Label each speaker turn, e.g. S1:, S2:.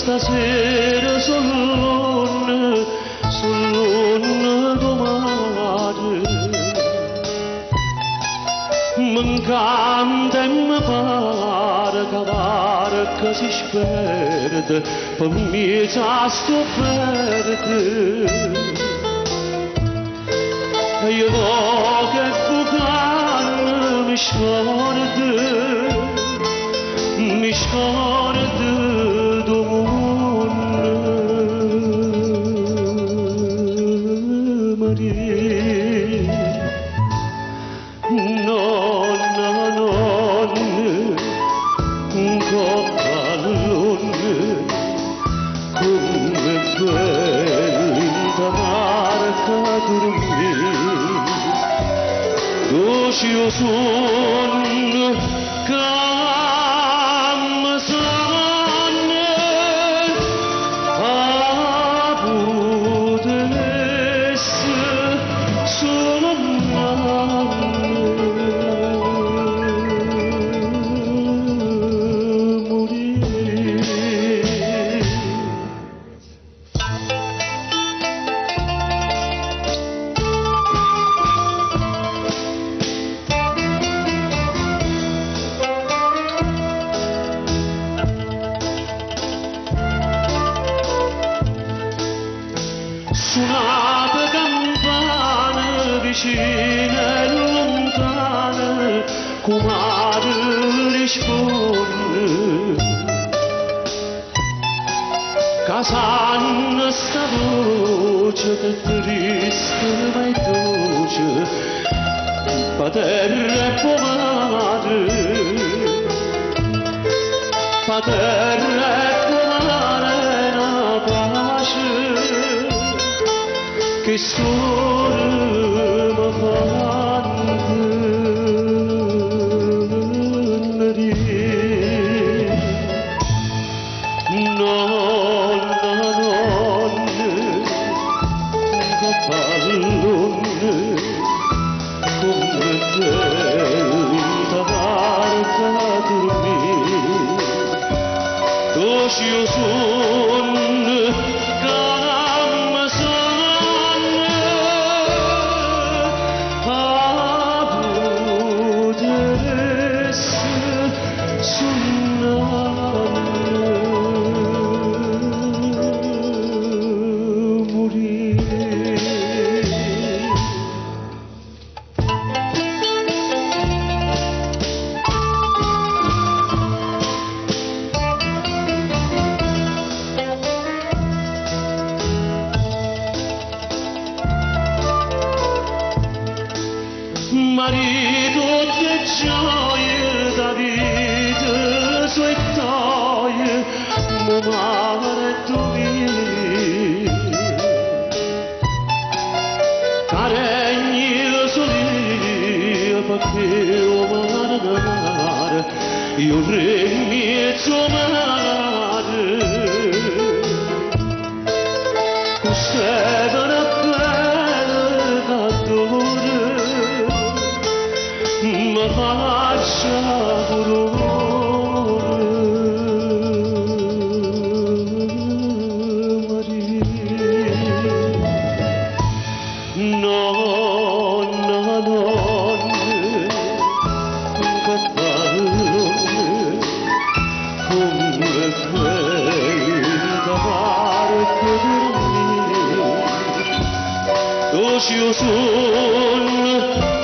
S1: stasera sull'onda domare m'encanta e mi pare che la barca si sperde per mezzo a sto verde e io voglio che bucan mi scorda do mondo Maria nonna un coppallone come bella barca dormire dolce io sonno suonate campane vicine e lontane come risponde casanna sta voce che triste ma è dolce paterra e pomare paterra e pomare una pace che sole mi fanno dire nonna che pallone come bella barca dormire dolce io sonno marito che gioia da vita sue toie mo mare tu caregni solia perché o mare io regni e tuo mare questa una bella cadore ma faccia dolore Maria nonna che pallone come bella barca dormire dolce io sonno